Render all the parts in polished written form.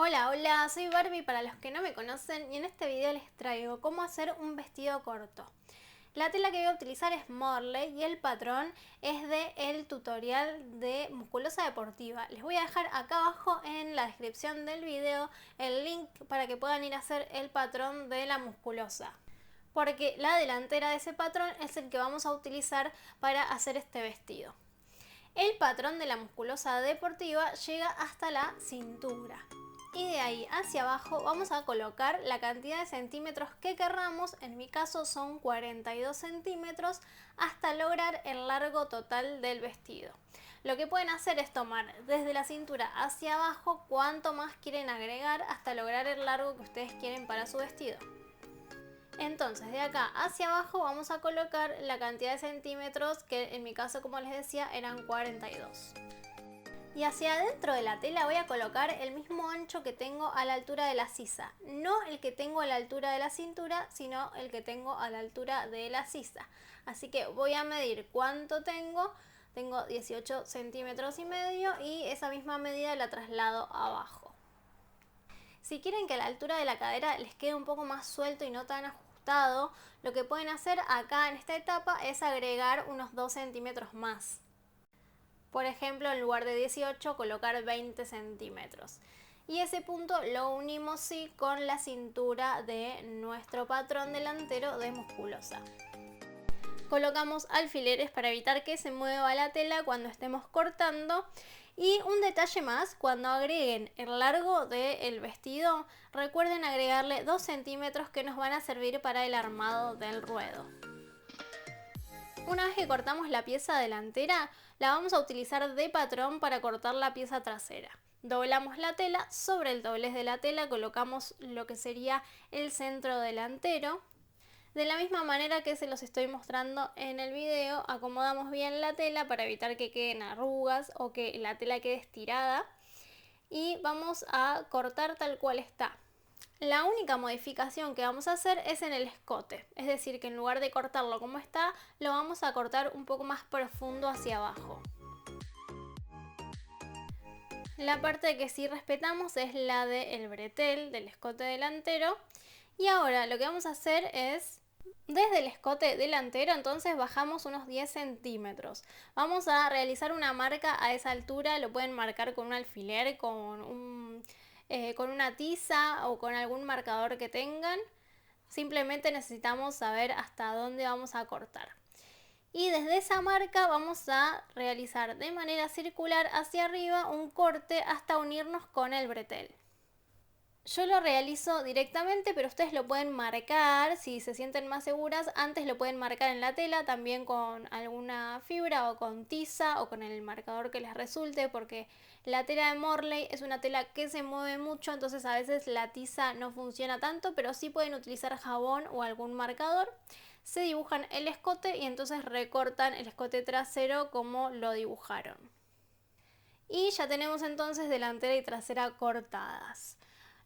Hola, hola, soy Barbie para los que no me conocen y en este video les traigo cómo hacer un vestido corto. La tela que voy a utilizar es Morley y el patrón es del tutorial de musculosa deportiva. Les voy a dejar acá abajo en la descripción del video el link para que puedan ir a hacer el patrón de la musculosa, porque la delantera de ese patrón es el que vamos a utilizar para hacer este vestido. El patrón de la musculosa deportiva llega hasta la cintura. Y de ahí hacia abajo vamos a colocar la cantidad de centímetros que querramos, en mi caso son 42 centímetros, hasta lograr el largo total del vestido. Lo que pueden hacer es tomar desde la cintura hacia abajo cuánto más quieren agregar hasta lograr el largo que ustedes quieren para su vestido. Entonces de acá hacia abajo vamos a colocar la cantidad de centímetros que en mi caso, como les decía, eran 42. Y hacia adentro de la tela voy a colocar el mismo ancho que tengo a la altura de la sisa. No el que tengo a la altura de la cintura, sino el que tengo a la altura de la sisa. Así que voy a medir cuánto tengo. Tengo 18 centímetros y medio y esa misma medida la traslado abajo. Si quieren que a la altura de la cadera les quede un poco más suelto y no tan ajustado, lo que pueden hacer acá en esta etapa es agregar unos 2 centímetros más. Por ejemplo, en lugar de 18, colocar 20 centímetros. Y ese punto lo unimos sí con la cintura de nuestro patrón delantero de musculosa. Colocamos alfileres para evitar que se mueva la tela cuando estemos cortando. Y un detalle más, cuando agreguen el largo del vestido, recuerden agregarle 2 centímetros que nos van a servir para el armado del ruedo. Una vez que cortamos la pieza delantera, la vamos a utilizar de patrón para cortar la pieza trasera. Doblamos la tela, sobre el doblez de la tela colocamos lo que sería el centro delantero. De la misma manera que se los estoy mostrando en el video, acomodamos bien la tela para evitar que queden arrugas o que la tela quede estirada. Y vamos a cortar tal cual está. La única modificación que vamos a hacer es en el escote, es decir, que en lugar de cortarlo como está, lo vamos a cortar un poco más profundo hacia abajo. La parte que sí respetamos es la del bretel, del escote delantero. Y ahora lo que vamos a hacer es, desde el escote delantero, entonces bajamos unos 10 centímetros. Vamos a realizar una marca a esa altura, lo pueden marcar con un alfiler, con una tiza o con algún marcador que tengan. Simplemente necesitamos saber hasta dónde vamos a cortar. Y desde esa marca vamos a realizar de manera circular hacia arriba un corte hasta unirnos con el bretel. Yo lo realizo directamente, pero ustedes lo pueden marcar, si se sienten más seguras, antes lo pueden marcar en la tela, también con alguna fibra o con tiza o con el marcador que les resulte, porque la tela de Morley es una tela que se mueve mucho, entonces a veces la tiza no funciona tanto, pero sí pueden utilizar jabón o algún marcador. Se dibujan el escote y entonces recortan el escote trasero como lo dibujaron. Y ya tenemos entonces delantera y trasera cortadas.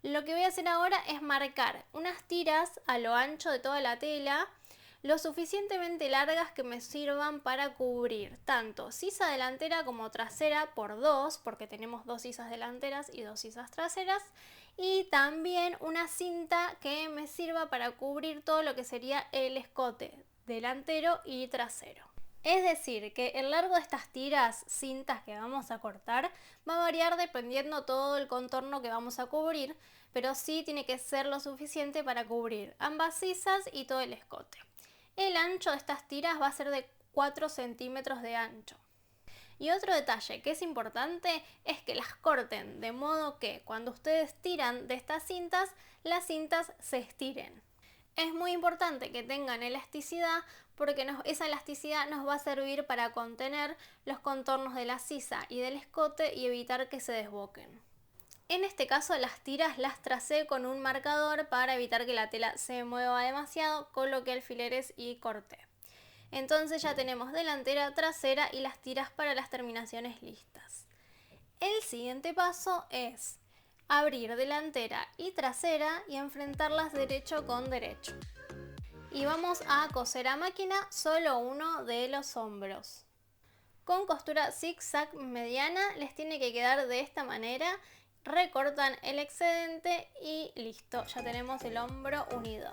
Lo que voy a hacer ahora es marcar unas tiras a lo ancho de toda la tela, lo suficientemente largas que me sirvan para cubrir tanto sisa delantera como trasera por 2, porque tenemos 2 sisas delanteras y 2 sisas traseras, y también una cinta que me sirva para cubrir todo lo que sería el escote delantero y trasero. Es decir, que el largo de estas tiras, cintas que vamos a cortar, va a variar dependiendo todo el contorno que vamos a cubrir, pero sí tiene que ser lo suficiente para cubrir ambas sisas y todo el escote. El ancho de estas tiras va a ser de 4 centímetros de ancho. Y otro detalle que es importante es que las corten de modo que cuando ustedes tiran de estas cintas, las cintas se estiren. Es muy importante que tengan elasticidad porque esa elasticidad nos va a servir para contener los contornos de la sisa y del escote y evitar que se desboquen. En este caso las tiras las tracé con un marcador para evitar que la tela se mueva demasiado, coloqué alfileres y corté. Entonces ya tenemos delantera, trasera y las tiras para las terminaciones listas. El siguiente paso es abrir delantera y trasera y enfrentarlas derecho con derecho. Y vamos a coser a máquina solo uno de los hombros. Con costura zigzag mediana les tiene que quedar de esta manera recortan el excedente y listo, ya tenemos el hombro unido.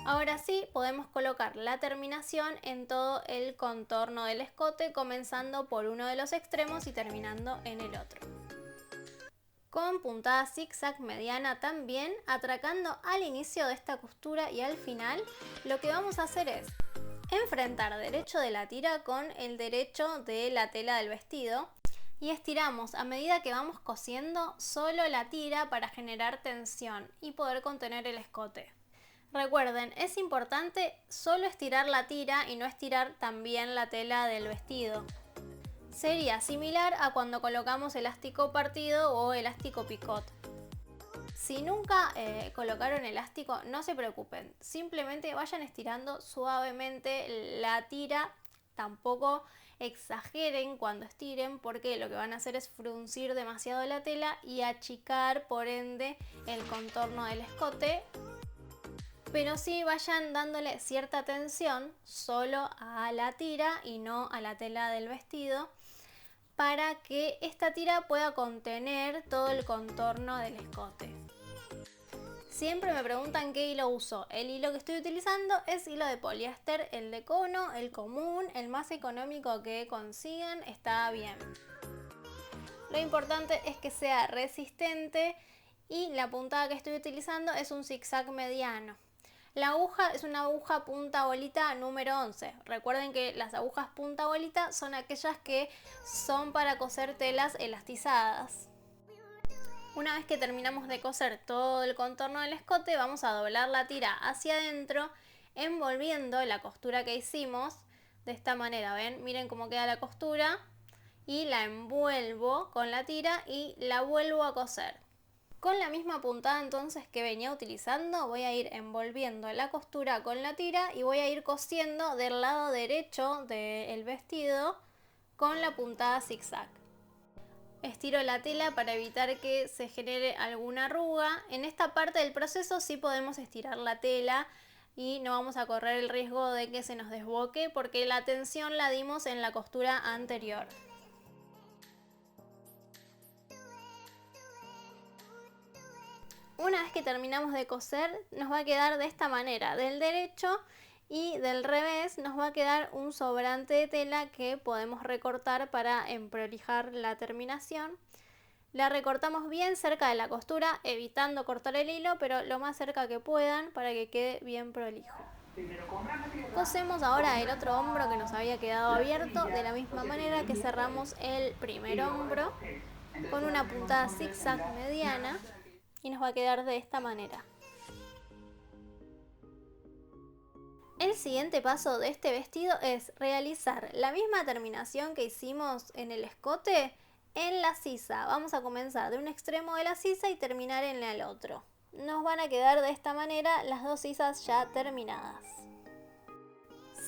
Ahora sí, podemos colocar la terminación en todo el contorno del escote, comenzando por uno de los extremos y terminando en el otro. Con puntada zigzag mediana también, atracando al inicio de esta costura y al final, lo que vamos a hacer es enfrentar derecho de la tira con el derecho de la tela del vestido y estiramos a medida que vamos cosiendo solo la tira para generar tensión y poder contener el escote. Recuerden, es importante solo estirar la tira y no estirar también la tela del vestido. Sería similar a cuando colocamos elástico partido o elástico picot. Si nunca colocaron elástico, no se preocupen, simplemente vayan estirando suavemente la tira, tampoco exageren cuando estiren porque lo que van a hacer es fruncir demasiado la tela y achicar por ende el contorno del escote. Pero sí vayan dándole cierta tensión solo a la tira y no a la tela del vestido para que esta tira pueda contener todo el contorno del escote. Siempre me preguntan qué hilo uso. El hilo que estoy utilizando es hilo de poliéster, el de cono, el común, el más económico que consigan, está bien. Lo importante es que sea resistente y la puntada que estoy utilizando es un zigzag mediano. La aguja es una aguja punta bolita número 11. Recuerden que las agujas punta bolita son aquellas que son para coser telas elastizadas. Una vez que terminamos de coser todo el contorno del escote, vamos a doblar la tira hacia adentro, envolviendo la costura que hicimos de esta manera. ¿Ven? Miren cómo queda la costura y la envuelvo con la tira y la vuelvo a coser. Con la misma puntada entonces que venía utilizando, voy a ir envolviendo la costura con la tira y voy a ir cosiendo del lado derecho del vestido con la puntada zigzag. Estiro la tela para evitar que se genere alguna arruga. En esta parte del proceso sí podemos estirar la tela y no vamos a correr el riesgo de que se nos desboque porque la tensión la dimos en la costura anterior. Una vez que terminamos de coser nos va a quedar de esta manera, del derecho y del revés nos va a quedar un sobrante de tela que podemos recortar para emprolijar la terminación. La recortamos bien cerca de la costura, evitando cortar el hilo, pero lo más cerca que puedan para que quede bien prolijo. Cosemos ahora el otro hombro que nos había quedado abierto, de la misma manera que cerramos el primer hombro con una puntada zigzag mediana. Y nos va a quedar de esta manera. El siguiente paso de este vestido es realizar la misma terminación que hicimos en el escote en la sisa. Vamos a comenzar de un extremo de la sisa y terminar en el otro. Nos van a quedar de esta manera las dos sisas ya terminadas.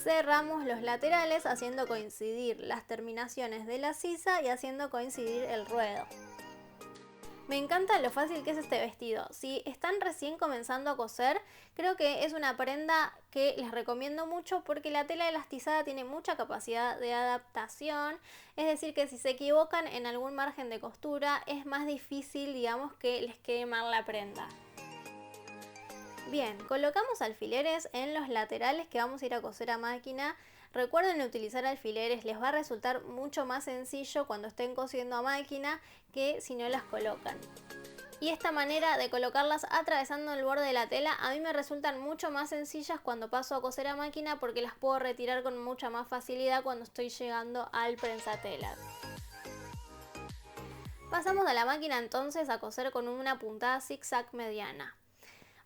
Cerramos los laterales haciendo coincidir las terminaciones de la sisa y haciendo coincidir el ruedo. Me encanta lo fácil que es este vestido. Si están recién comenzando a coser, creo que es una prenda que les recomiendo mucho porque la tela elastizada tiene mucha capacidad de adaptación. Es decir, que si se equivocan en algún margen de costura, es más difícil, digamos, que les quede mal la prenda. Bien, colocamos alfileres en los laterales que vamos a ir a coser a máquina. Recuerden utilizar alfileres, les va a resultar mucho más sencillo cuando estén cosiendo a máquina que si no las colocan. Y esta manera de colocarlas atravesando el borde de la tela a mí me resultan mucho más sencillas cuando paso a coser a máquina porque las puedo retirar con mucha más facilidad cuando estoy llegando al prensatela. Pasamos a la máquina entonces a coser con una puntada zigzag mediana.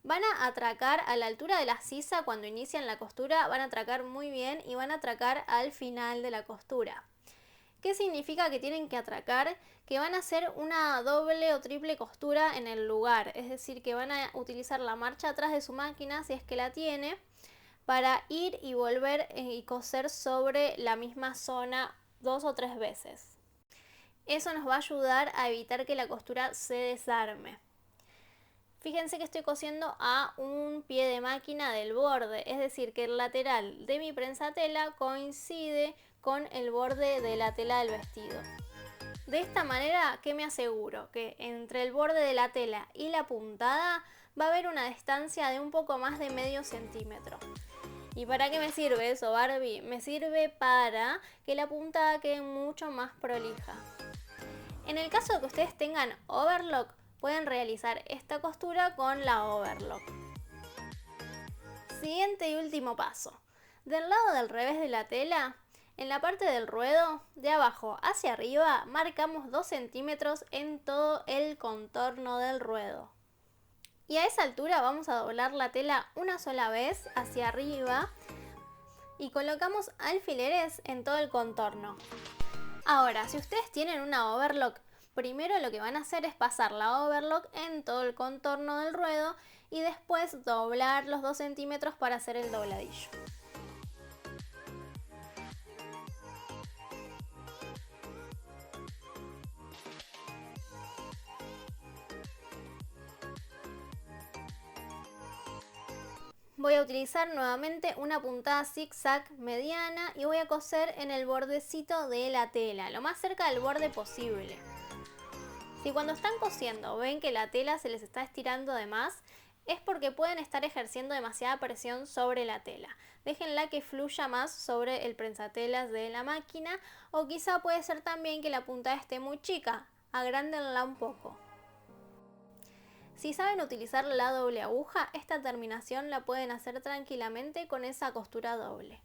Van a atracar a la altura de la sisa cuando inician la costura, van a atracar muy bien y van a atracar al final de la costura. ¿Qué significa que tienen que atracar? Que van a hacer una doble o triple costura en el lugar, es decir, que van a utilizar la marcha atrás de su máquina, si es que la tiene, para ir y volver y coser sobre la misma zona 2 o 3 veces. Eso nos va a ayudar a evitar que la costura se desarme. Fíjense que estoy cosiendo a un pie de máquina del borde, es decir, que el lateral de mi prensatela coincide con el borde de la tela del vestido. De esta manera, ¿qué me aseguro? Que entre el borde de la tela y la puntada va a haber una distancia de un poco más de medio centímetro. ¿Y para qué me sirve eso, Barbie? Me sirve para que la puntada quede mucho más prolija. En el caso de que ustedes tengan overlock, pueden realizar esta costura con la overlock. Siguiente y último paso. Del lado del revés de la tela, en la parte del ruedo, de abajo hacia arriba, marcamos 2 centímetros en todo el contorno del ruedo. Y a esa altura vamos a doblar la tela una sola vez hacia arriba y colocamos alfileres en todo el contorno. Ahora, si ustedes tienen una overlock, primero lo que van a hacer es pasar la overlock en todo el contorno del ruedo y después doblar los 2 centímetros para hacer el dobladillo. Voy a utilizar nuevamente una puntada zigzag mediana y voy a coser en el bordecito de la tela, lo más cerca del borde posible. Si cuando están cosiendo ven que la tela se les está estirando de más, es porque pueden estar ejerciendo demasiada presión sobre la tela. Déjenla que fluya más sobre el prensatelas de la máquina, o quizá puede ser también que la puntada esté muy chica, agrándenla un poco. Si saben utilizar la doble aguja, esta terminación la pueden hacer tranquilamente con esa costura doble.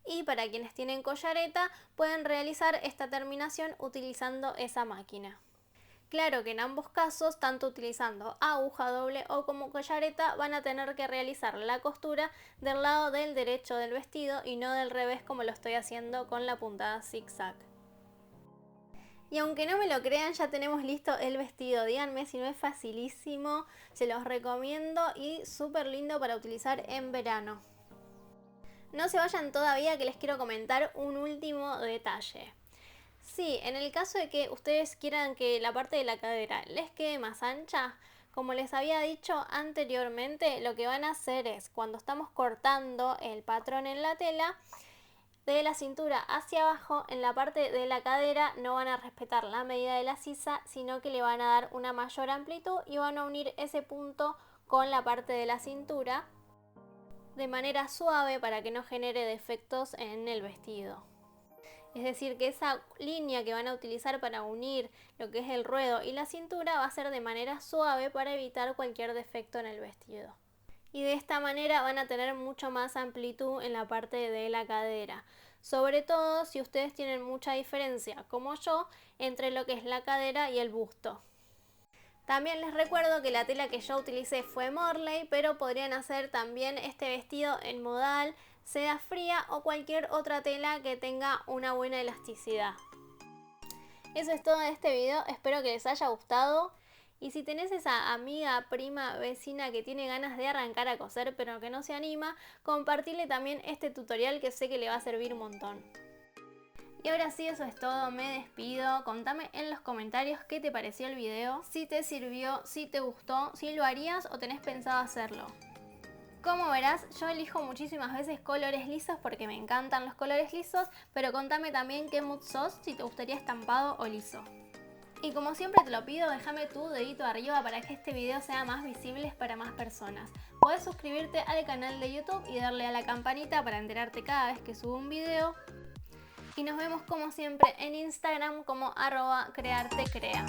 Y para quienes tienen collareta, pueden realizar esta terminación utilizando esa máquina. Claro que en ambos casos, tanto utilizando aguja doble o como collareta, van a tener que realizar la costura del lado del derecho del vestido y no del revés como lo estoy haciendo con la puntada zigzag. Y aunque no me lo crean, ya tenemos listo el vestido. Díganme si no es facilísimo, se los recomiendo y súper lindo para utilizar en verano. No se vayan todavía, que les quiero comentar un último detalle. Sí, en el caso de que ustedes quieran que la parte de la cadera les quede más ancha, como les había dicho anteriormente, lo que van a hacer es, cuando estamos cortando el patrón en la tela, de la cintura hacia abajo, en la parte de la cadera no van a respetar la medida de la sisa, sino que le van a dar una mayor amplitud y van a unir ese punto con la parte de la cintura de manera suave para que no genere defectos en el vestido. Es decir, que esa línea que van a utilizar para unir lo que es el ruedo y la cintura va a ser de manera suave para evitar cualquier defecto en el vestido. Y de esta manera van a tener mucho más amplitud en la parte de la cadera. Sobre todo si ustedes tienen mucha diferencia, como yo, entre lo que es la cadera y el busto. También les recuerdo que la tela que yo utilicé fue Morley, pero podrían hacer también este vestido en modal, seda fría o cualquier otra tela que tenga una buena elasticidad. Eso es todo de este video, espero que les haya gustado. Y si tenés esa amiga, prima, vecina que tiene ganas de arrancar a coser pero que no se anima, compartirle también este tutorial que sé que le va a servir un montón. Y ahora sí, eso es todo, me despido. Contame en los comentarios qué te pareció el video, si te sirvió, si te gustó, si lo harías o tenés pensado hacerlo. Como verás, yo elijo muchísimas veces colores lisos porque me encantan los colores lisos, pero contame también qué mood sos, si te gustaría estampado o liso. Y como siempre te lo pido, déjame tu dedito arriba para que este video sea más visible para más personas. Puedes suscribirte al canal de YouTube y darle a la campanita para enterarte cada vez que subo un video. Y nos vemos como siempre en Instagram como @creartecrea.